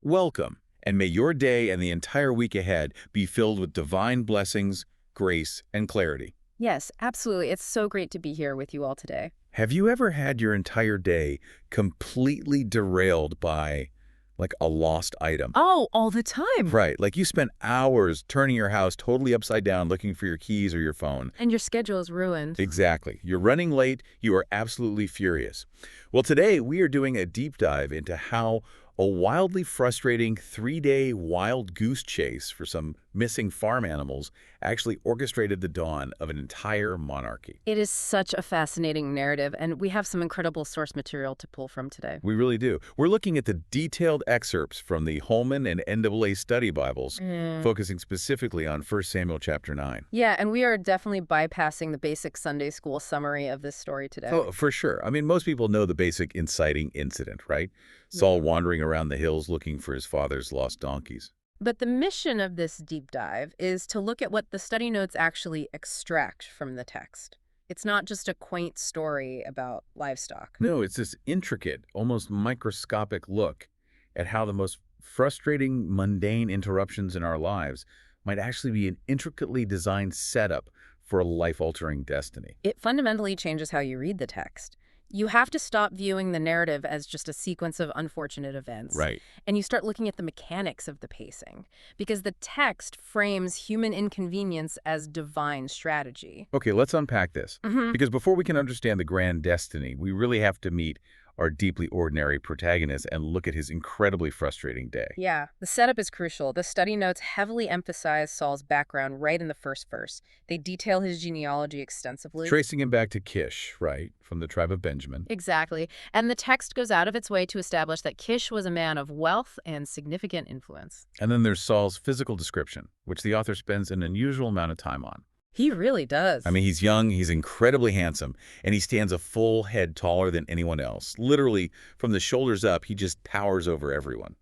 Welcome, and may your day and the entire week ahead be filled with divine blessings, grace, and clarity. Yes, absolutely. It's so great to be here with you all today. Have you ever had your entire day completely derailed by, like, a lost item? Oh, all the time. Right, like you spent hours turning your house totally upside down looking for your keys or your phone. And your schedule is ruined. Exactly. You're running late, you are absolutely furious. Well, today we are doing a deep dive into how a wildly frustrating 3-day wild goose chase for some missing farm animals actually orchestrated the dawn of an entire monarchy. It is such a fascinating narrative, and we have some incredible source material to pull from today. We really do. We're looking at the detailed excerpts from the Holman and NAA study Bibles, focusing specifically on 1 Samuel chapter 9. Yeah, and we are definitely bypassing the basic Sunday school summary of this story today. Oh, for sure. I mean, most people know the basic inciting incident, right? Saul wandering around the hills looking for his father's lost donkeys. But the mission of this deep dive is to look at what the study notes actually extract from the text. It's not just a quaint story about livestock. No, it's this intricate, almost microscopic look at how the most frustrating, mundane interruptions in our lives might actually be an intricately designed setup for a life-altering destiny. It fundamentally changes how you read the text. You have to stop viewing the narrative as just a sequence of unfortunate events. Right. And you start looking at the mechanics of the pacing, because the text frames human inconvenience as divine strategy. Okay, let's unpack this. Because before we can understand the grand destiny, we really have to meet our deeply ordinary protagonist and look at his incredibly frustrating day. Yeah, the setup is crucial. The study notes heavily emphasize Saul's background right in the first verse. They detail his genealogy extensively. Tracing him back to Kish, right, from the tribe of Benjamin. Exactly. And the text goes out of its way to establish that Kish was a man of wealth and significant influence. And then there's Saul's physical description, which the author spends an unusual amount of time on. He really does. I mean, he's young, he's incredibly handsome, and he stands a full head taller than anyone else. Literally, from the shoulders up, he just towers over everyone.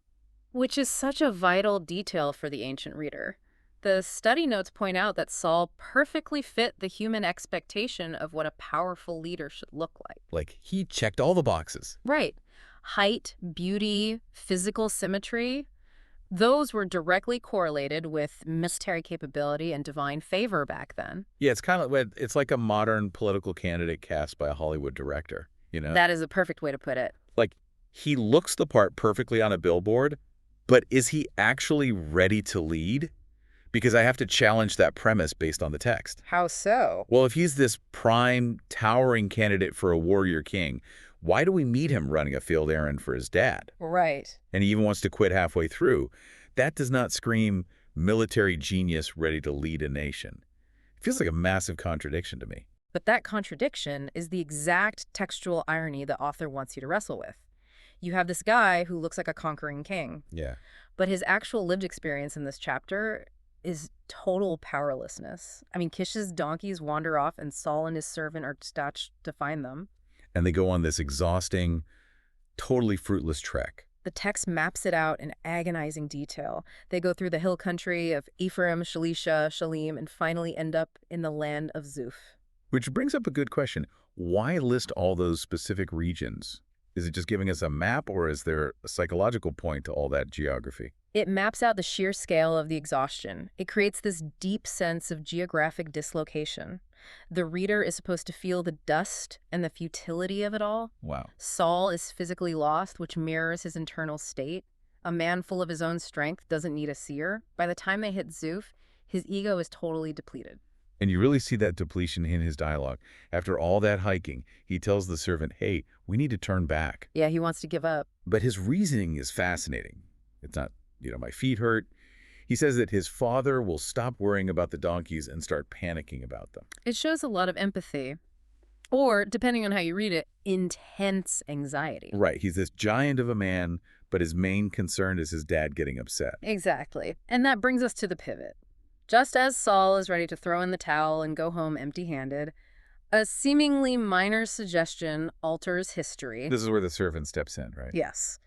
Which is such a vital detail for the ancient reader. The study notes point out that Saul perfectly fit the human expectation of what a powerful leader should look like. Like, he checked all the boxes. Right. Height, beauty, physical symmetry. Those were directly correlated with military capability and divine favor back then. Yeah, it's like a modern political candidate cast by a Hollywood director, you know? That is a perfect way to put it. Like, he looks the part perfectly on a billboard, but is he actually ready to lead? Because I have to challenge that premise based on the text. How so? Well, if he's this prime, towering candidate for a warrior king, why do we meet him running a field errand for his dad? Right. And he even wants to quit halfway through. That does not scream military genius ready to lead a nation. It feels like a massive contradiction to me. But that contradiction is the exact textual irony the author wants you to wrestle with. You have this guy who looks like a conquering king. Yeah. But his actual lived experience in this chapter is total powerlessness. I mean, Kish's donkeys wander off and Saul and his servant are dispatched to find them. And they go on this exhausting, totally fruitless trek. The text maps it out in agonizing detail. They go through the hill country of Ephraim, Shalisha, Shalim, and finally end up in the land of Zuph. Which brings up a good question. Why list all those specific regions? Is it just giving us a map, or is there a psychological point to all that geography? It maps out the sheer scale of the exhaustion. It creates this deep sense of geographic dislocation. The reader is supposed to feel the dust and the futility of it all. Wow. Saul is physically lost, which mirrors his internal state. A man full of his own strength doesn't need a seer. By the time they hit Zuph, his ego is totally depleted. And you really see that depletion in his dialogue. After all that hiking, he tells the servant, hey, we need to turn back. Yeah, he wants to give up. But his reasoning is fascinating. It's not, my feet hurt. He says that his father will stop worrying about the donkeys and start panicking about them. It shows a lot of empathy. Or, depending on how you read it, intense anxiety. Right. He's this giant of a man, but his main concern is his dad getting upset. Exactly. And that brings us to the pivot. Just as Saul is ready to throw in the towel and go home empty-handed, a seemingly minor suggestion alters history. This is where the servant steps in, right? Yes.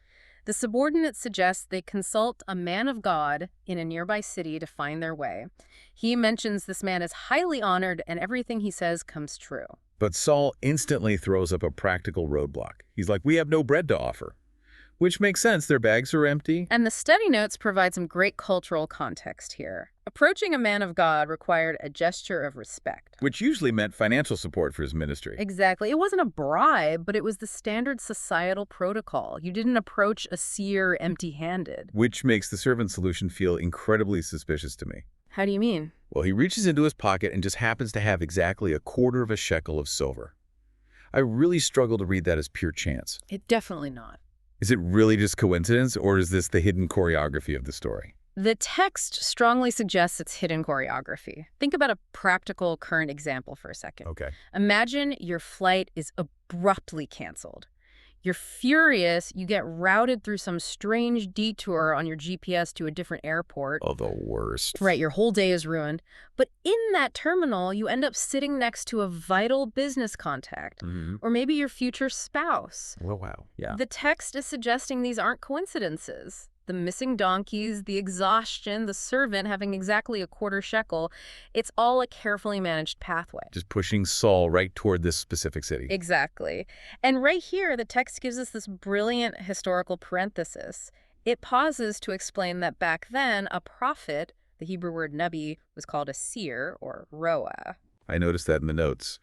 The subordinate suggests they consult a man of God in a nearby city to find their way. He mentions this man is highly honored and everything he says comes true. But Saul instantly throws up a practical roadblock. He's like, we have no bread to offer. Which makes sense. Their bags are empty. And the study notes provide some great cultural context here. Approaching a man of God required a gesture of respect. Which usually meant financial support for his ministry. Exactly. It wasn't a bribe, but it was the standard societal protocol. You didn't approach a seer empty-handed. Which makes the servant solution feel incredibly suspicious to me. How do you mean? Well, he reaches into his pocket and just happens to have exactly a quarter of a shekel of silver. I really struggle to read that as pure chance. It definitely not. Is it really just coincidence, or is this the hidden choreography of the story? The text strongly suggests it's hidden choreography. Think about a practical current example for a second. Okay. Imagine your flight is abruptly canceled. You're furious, you get routed through some strange detour on your GPS to a different airport. Oh, the worst. Right, your whole day is ruined. But in that terminal, you end up sitting next to a vital business contact, or maybe your future spouse. Well, wow. Yeah. The text is suggesting these aren't coincidences. The missing donkeys, the exhaustion, the servant having exactly a quarter shekel, it's all a carefully managed pathway. Just pushing Saul right toward this specific city. Exactly. And right here, the text gives us this brilliant historical parenthesis. It pauses to explain that back then, a prophet, the Hebrew word nabi, was called a seer or roa. I noticed that in the notes.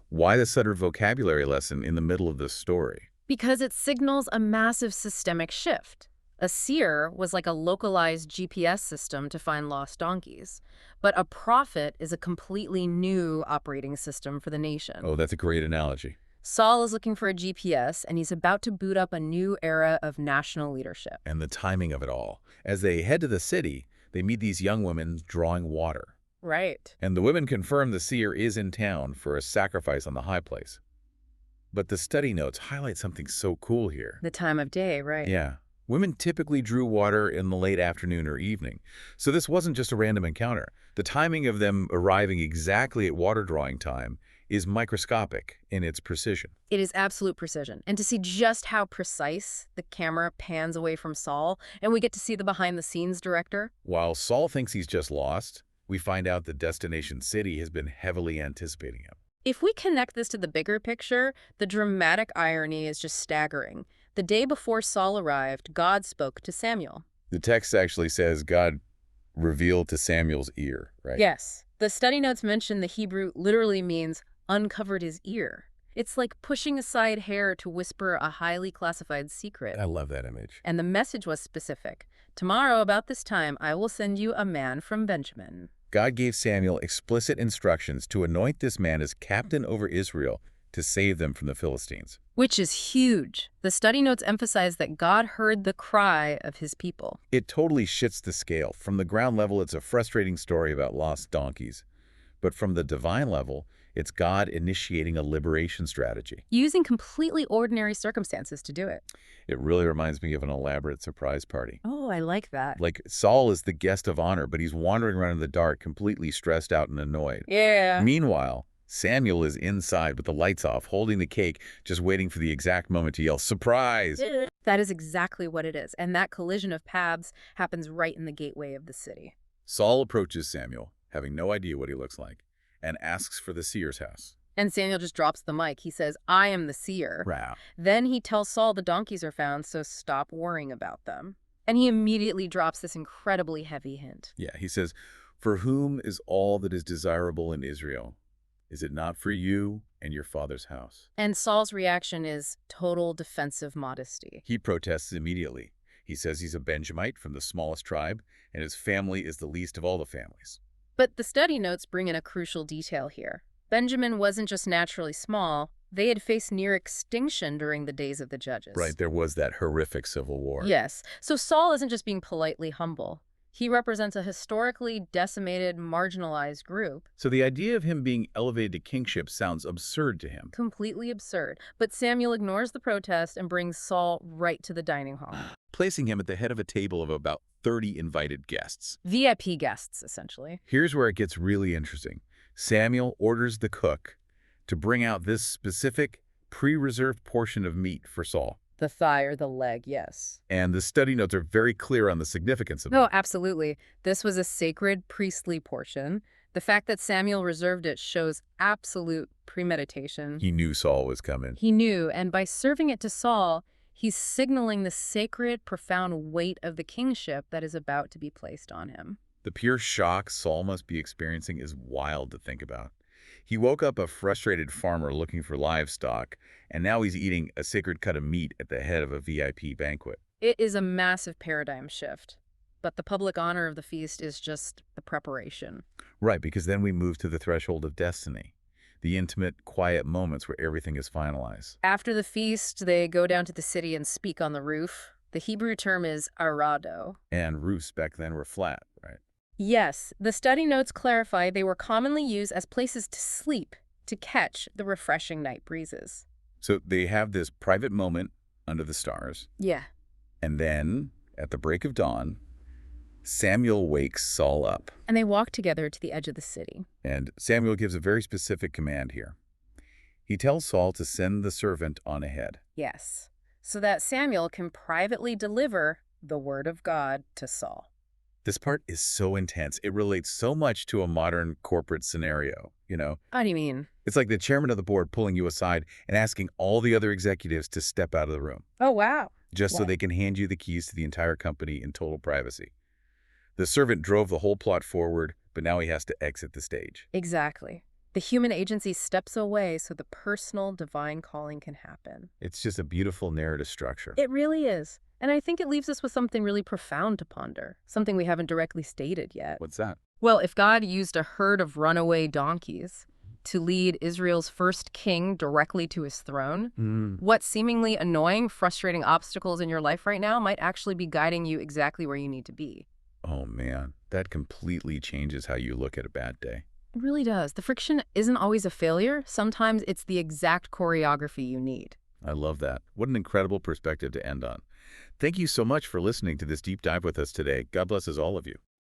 Why the sudden vocabulary lesson in the middle of this story? Because it signals a massive systemic shift. A seer was like a localized GPS system to find lost donkeys. But a prophet is a completely new operating system for the nation. Oh, that's a great analogy. Saul is looking for a GPS, and he's about to boot up a new era of national leadership. And the timing of it all. As they head to the city, they meet these young women drawing water. Right. And the women confirm the seer is in town for a sacrifice on the high place. But the study notes highlight something so cool here. The time of day, right? Yeah. Women typically drew water in the late afternoon or evening, so this wasn't just a random encounter. The timing of them arriving exactly at water drawing time is microscopic in its precision. It is absolute precision. And to see just how precise the camera pans away from Saul, and we get to see the behind-the-scenes director. While Saul thinks he's just lost, we find out the destination city has been heavily anticipating him. If we connect this to the bigger picture, the dramatic irony is just staggering. The day before Saul arrived, God spoke to Samuel. The text actually says God revealed to Samuel's ear, right? Yes. The study notes mention the Hebrew literally means uncovered his ear. It's like pushing aside hair to whisper a highly classified secret. I love that image. And the message was specific. Tomorrow, about this time, I will send you a man from Benjamin. God gave Samuel explicit instructions to anoint this man as captain over Israel to save them from the Philistines. Which is huge. The study notes emphasize that God heard the cry of his people. It totally shifts the scale. From the ground level, it's a frustrating story about lost donkeys. But from the divine level, it's God initiating a liberation strategy. Using completely ordinary circumstances to do it. It really reminds me of an elaborate surprise party. Oh, I like that. Like Saul is the guest of honor, but he's wandering around in the dark, completely stressed out and annoyed. Yeah. Meanwhile, Samuel is inside with the lights off, holding the cake, just waiting for the exact moment to yell, "Surprise!" That is exactly what it is. And that collision of paths happens right in the gateway of the city. Saul approaches Samuel, having no idea what he looks like, and asks for the seer's house. And Samuel just drops the mic. He says, I am the seer. Wow. Then he tells Saul the donkeys are found, so stop worrying about them. And he immediately drops this incredibly heavy hint. Yeah, he says, "For whom is all that is desirable in Israel? Is it not for you and your father's house?" And Saul's reaction is total defensive modesty. He protests immediately. He says he's a Benjamite from the smallest tribe, and his family is the least of all the families. But the study notes bring in a crucial detail here. Benjamin wasn't just naturally small. They had faced near extinction during the days of the judges. Right, there was that horrific civil war. Yes. So Saul isn't just being politely humble. He represents a historically decimated, marginalized group. So the idea of him being elevated to kingship sounds absurd to him. Completely absurd. But Samuel ignores the protest and brings Saul right to the dining hall. Placing him at the head of a table of about 30 invited guests. VIP guests, essentially. Here's where it gets really interesting. Samuel orders the cook to bring out this specific pre-reserved portion of meat for Saul. The thigh or the leg, yes. And the study notes are very clear on the significance of it. Oh, absolutely. This was a sacred priestly portion. The fact that Samuel reserved it shows absolute premeditation. He knew Saul was coming. He knew, and by serving it to Saul, He's signaling the sacred, profound weight of the kingship that is about to be placed on him. The pure shock Saul must be experiencing is wild to think about. He woke up a frustrated farmer looking for livestock, and now he's eating a sacred cut of meat at the head of a VIP banquet. It is a massive paradigm shift, but the public honor of the feast is just the preparation. Right, because then we move to the threshold of destiny, the intimate, quiet moments where everything is finalized. After the feast, they go down to the city and speak on the roof. The Hebrew term is arado. And roofs back then were flat, right? Yes, the study notes clarify they were commonly used as places to sleep, to catch the refreshing night breezes. So they have this private moment under the stars, Yeah. and then, at the break of dawn, Samuel wakes Saul up. And they walk together to the edge of the city. And Samuel gives a very specific command here. He tells Saul to send the servant on ahead. Yes, so that Samuel can privately deliver the word of God to Saul. This part is so intense. It relates so much to a modern corporate scenario, What do you mean? It's like the chairman of the board pulling you aside and asking all the other executives to step out of the room, Oh, wow. just so What? they can hand you the keys to the entire company in total privacy. The servant drove the whole plot forward, but now he has to exit the stage. Exactly. The human agency steps away so the personal divine calling can happen. It's just a beautiful narrative structure. It really is. And I think it leaves us with something really profound to ponder, something we haven't directly stated yet. What's that? Well, if God used a herd of runaway donkeys to lead Israel's first king directly to his throne, what seemingly annoying, frustrating obstacles in your life right now might actually be guiding you exactly where you need to be. Oh, man, that completely changes how you look at a bad day. It really does. The friction isn't always a failure. Sometimes it's the exact choreography you need. I love that. What an incredible perspective to end on. Thank you so much for listening to this deep dive with us today. God blesses all of you.